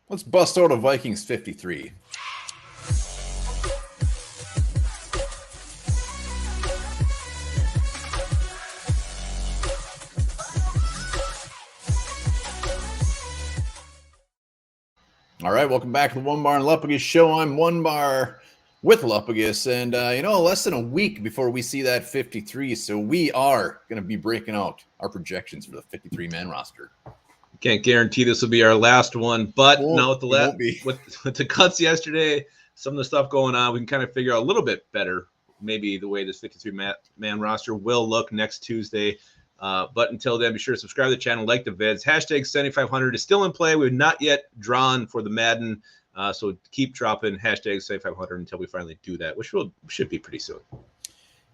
Let's bust out a Vikings 53. All right, welcome back to the Onebar and Lupagus show. I'm Onebar with Lupagus, and less than a week before we see that 53, so we are going to be breaking out our projections for the 53-man roster. Can't guarantee this will be our last one, but now with with the cuts yesterday, some of the stuff going on, we can kind of figure out a little bit better maybe the way this 53-man roster will look next Tuesday. But until then, be sure to subscribe to the channel, like the vids. Hashtag 7500 is still in play. We've not yet drawn for the Madden, so keep dropping hashtag 7500 until we finally do that, which should be pretty soon.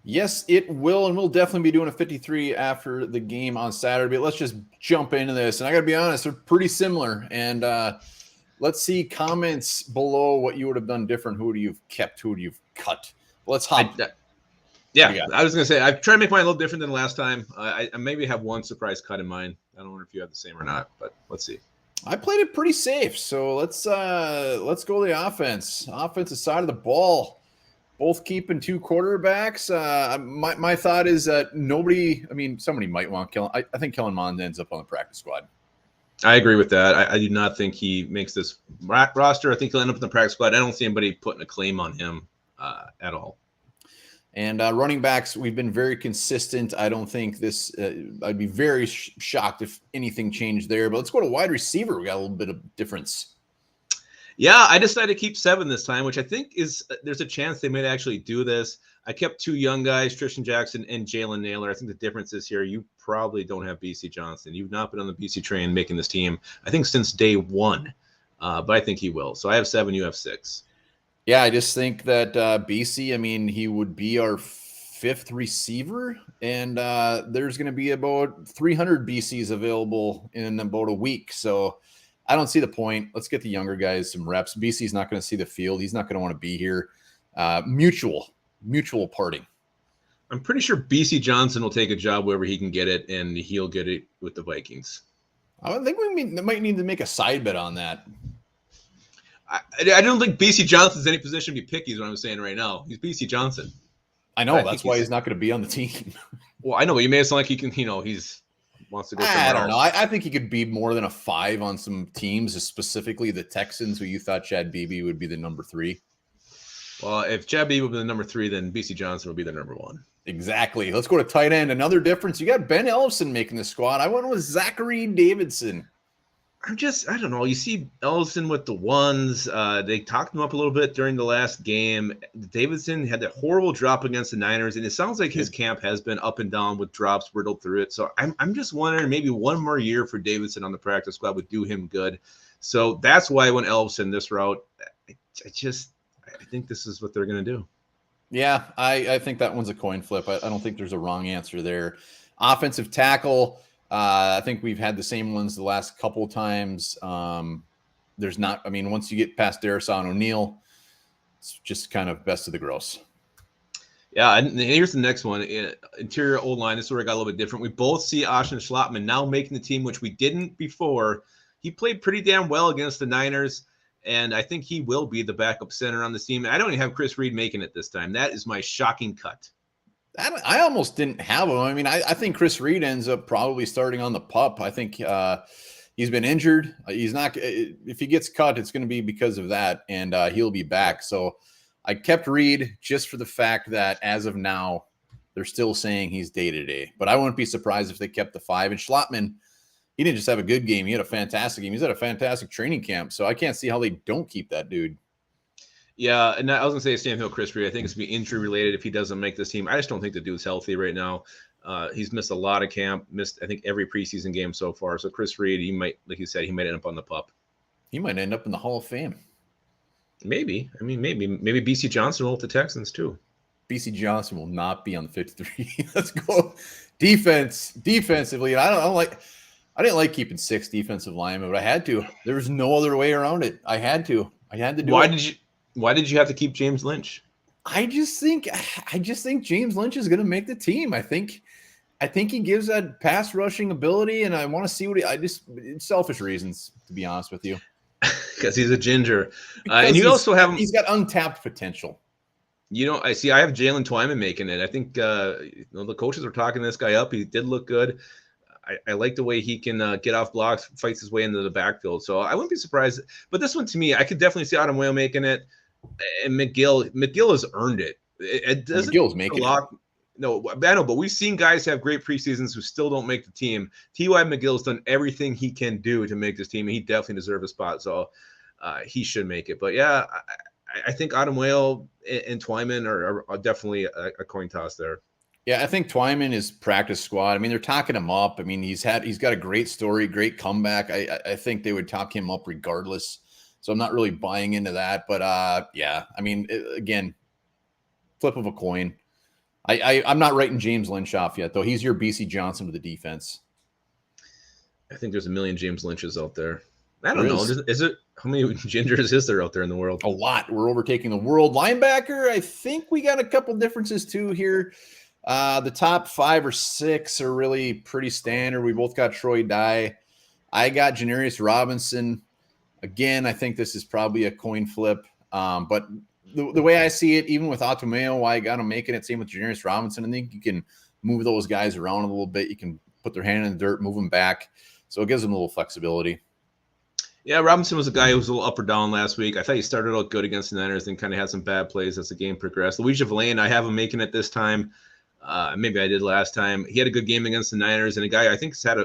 Yes, it will, and we'll definitely be doing a 53 after the game on Saturday. But let's just jump into this, and I got to be honest, they're pretty similar. And let's see comments below what you would have done different. Who do you've kept? Who do you've cut? Let's hop. I was going to say, I've tried to make mine a little different than last time. I maybe have one surprise cut in mind. I don't know if you have the same or not, but let's see. I played it pretty safe, so let's go the offense. Offensive side of the ball, both keeping two quarterbacks. My thought is that somebody might want Kellen. I think Kellen Mond ends up on the practice squad. I agree with that. I do not think he makes this roster. I think he'll end up in the practice squad. I don't see anybody putting a claim on him at all. And running backs, we've been very consistent. I don't think this I'd be very shocked if anything changed there. But let's go to wide receiver. We got a little bit of difference. Yeah, I decided to keep 7 this time, which I think there's a chance they might actually do this. I kept 2 young guys, Tristan Jackson and Jalen Naylor. I think the difference is here, you probably don't have BC Johnson. You've not been on the BC train making this team, I think, since day 1. But I think he will. So I have 7, you have 6. Yeah, I just think that BC, he would be our 5th receiver, and there's going to be about 300 BCs available in about a week. So I don't see the point. Let's get the younger guys some reps. BC's not going to see the field. He's not going to want to be here. Mutual parting. I'm pretty sure BC Johnson will take a job wherever he can get it, and he'll get it with the Vikings. I think we might need to make a side bet on that. I don't think BC Johnson's any position to be picky is what I'm saying right now. He's BC Johnson. I know. That's why he's not going to be on the team. Well, I know, but you made it sound like he can, wants to go somewhere I don't know. I think he could be more than a 5 on some teams, specifically the Texans, who you thought Chad Beebe would be the number 3. Well, if Chad Beebe would be the number 3, then BC Johnson would be the number 1. Exactly. Let's go to tight end. Another difference. You got Ben Ellison making the squad. I went with Zachary Davidson. I don't know. You see Ellison with the ones. They talked him up a little bit during the last game. Davidson had that horrible drop against the Niners, and it sounds like his camp has been up and down with drops riddled through it. So I'm just wondering, maybe one more year for Davidson on the practice squad would do him good. So that's why I went Ellison this route. I think this is what they're going to do. Yeah, I think that one's a coin flip. I don't think there's a wrong answer there. Offensive tackle. I think we've had the same ones the last couple of times. There's not, once you get past Darrison O'Neal, it's just kind of best of the gross. Yeah, and here's the next one. Interior O-line. This is where I got a little bit different. We both see Austin Schlottman now making the team, which we didn't before. He played pretty damn well against the Niners, and I think he will be the backup center on this team. I don't even have Chris Reed making it this time. That is my shocking cut. I almost didn't have him. I think Chris Reed ends up probably starting on the pup. I think he's been injured. He's not. If he gets cut, it's going to be because of that, and he'll be back. So I kept Reed just for the fact that as of now, they're still saying he's day-to-day. But I wouldn't be surprised if they kept the 5. And Schlottman, he didn't just have a good game. He had a fantastic game. He's at a fantastic training camp. So I can't see how they don't keep that dude. Yeah, and I was going to say Sam Hill, Chris Reed. I think it's going to be injury-related if he doesn't make this team. I just don't think the dude's healthy right now. He's missed a lot of camp, missed, I think, every preseason game so far. So Chris Reed, he might, like you said, he might end up on the pup. He might end up in the Hall of Fame. Maybe. Maybe BC Johnson will with the Texans, too. BC Johnson will not be on the 53. Let's go defensively. I didn't like keeping 6 defensive linemen, but I had to. There was no other way around it. I had to do it. Why did you have to keep James Lynch? I just think James Lynch is going to make the team. I think he gives that pass rushing ability, and I want to see what it's selfish reasons, to be honest with you. Because he's a ginger. Because And you also have him. He's got untapped potential. I have Jalen Twyman making it. I think the coaches are talking this guy up. He did look good. I like the way he can get off blocks, fights his way into the backfield. So I wouldn't be surprised. But this one, to me, I could definitely see Adam Whale making it. And McGill has earned it. It doesn't McGill's making it. No, I know, but we've seen guys have great preseasons who still don't make the team. T.Y. McGill's done everything he can do to make this team, and he definitely deserves a spot. So he should make it. But, yeah, I think Adam Whale and Twyman are definitely a coin toss there. Yeah, I think Twyman is practice squad. I mean, they're talking him up. I mean, he's got a great story, great comeback. I think they would talk him up regardless. So I'm not really buying into that. But yeah, I mean, again, flip of a coin. I'm not writing James Lynch off yet, though. He's your BC Johnson to the defense. I think there's a million James Lynches out there. I don't know. Is it? How many gingers is there out there in the world? A lot. We're overtaking the world. Linebacker, I think we got a couple differences too here. The top 5 or 6 are really pretty standard. We both got Troy Dye. I got Janarius Robinson. Again, I think this is probably a coin flip. But the way I see it, even with Automeo, why I got him making it, same with Janarius Robinson. I think you can move those guys around a little bit. You can put their hand in the dirt, move them back. So it gives them a little flexibility. Yeah, Robinson was a guy who was a little up or down last week. I thought he started out good against the Niners and kind of had some bad plays as the game progressed. Luigi Villain, I have him making it this time. Maybe I did last time. He had a good game against the Niners, and a guy I think has had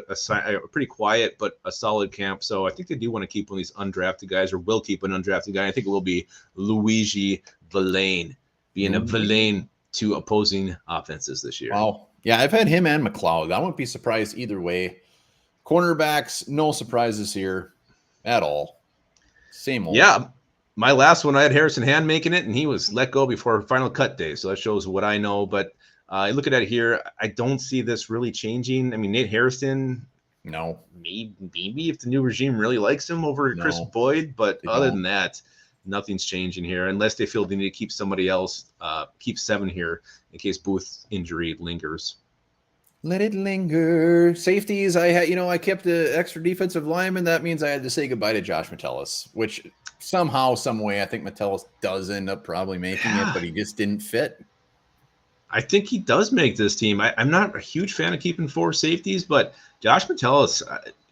a pretty quiet but a solid camp. So I think they do want to keep one of these undrafted guys, or will keep an undrafted guy. I think it will be Luigi Villain, being a villain to opposing offenses this year. Wow. Yeah, I've had him and McLeod. I wouldn't be surprised either way. Cornerbacks, no surprises here at all. Same old. Yeah. My last one, I had Harrison Hand making it, and he was let go before final cut day. So that shows what I know. But looking at it here, I don't see this really changing. I mean, Nate Harrison, no, maybe if the new regime really likes him over Chris Boyd, but other than that, nothing's changing here unless they feel they need to keep somebody else, keep 7 here in case Booth's injury lingers. Let it linger. Safeties, I kept the extra defensive lineman. That means I had to say goodbye to Josh Metellus, which somehow, some way, I think Metellus does end up probably making it, but he just didn't fit. I think he does make this team. I'm not a huge fan of keeping 4 safeties, but Josh Metellus,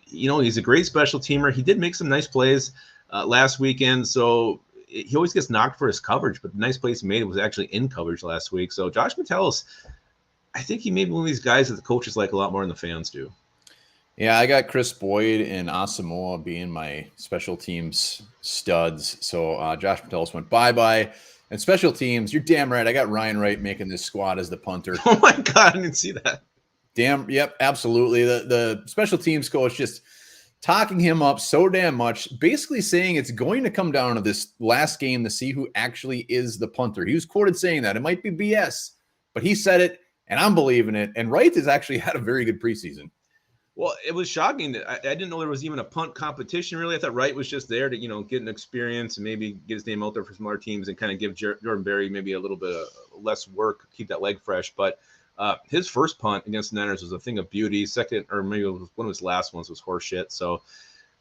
he's a great special teamer. He did make some nice plays last weekend, so he always gets knocked for his coverage, but the nice plays he made was actually in coverage last week. So Josh Metellus, I think he may be one of these guys that the coaches like a lot more than the fans do. Yeah, I got Chris Boyd and Asamoah being my special teams studs. So Josh Metellus went bye-bye. And special teams, you're damn right. I got Ryan Wright making this squad as the punter. Oh, my God, I didn't see that. Yep, absolutely. The special teams coach just talking him up so damn much, basically saying it's going to come down to this last game to see who actually is the punter. He was quoted saying that. It might be BS, but he said it, and I'm believing it. And Wright has actually had a very good preseason. Well, it was shocking that I didn't know there was even a punt competition, really. I thought Wright was just there to, get an experience and maybe get his name out there for some other teams and kind of give Jordan Berry maybe a little bit of less work, keep that leg fresh. But his first punt against the Niners was a thing of beauty. Second, or maybe one of his last ones was horseshit. So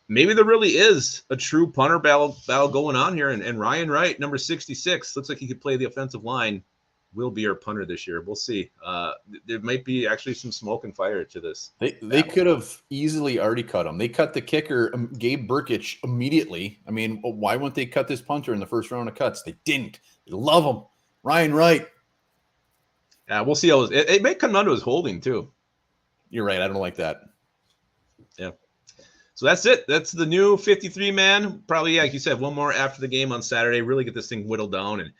maybe there really is a true punter battle going on here. And Ryan Wright, number 66, looks like he could play the offensive line. Will be our punter this year. We'll see. There might be actually some smoke and fire to this. They could have easily already cut him. They cut the kicker, Gabe Burkich, immediately. I mean, why wouldn't they cut this punter in the first round of cuts? They didn't. They love him. Ryan Wright. Yeah, we'll see. It may come down to his holding, too. You're right. I don't like that. Yeah. So that's it. That's the new 53-man. Probably, like you said, one more after the game on Saturday. Really get this thing whittled down, and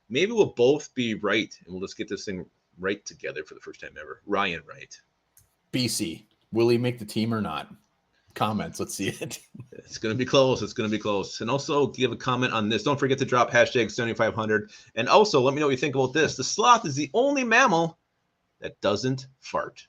maybe we'll both be right, and we'll just get this thing right together for the first time ever. Ryan Wright. BC, will he make the team or not? Comments, let's see it. It's going to be close. It's going to be close. And also give a comment on this. Don't forget to drop hashtag 7500. And also let me know what you think about this. The sloth is the only mammal that doesn't fart.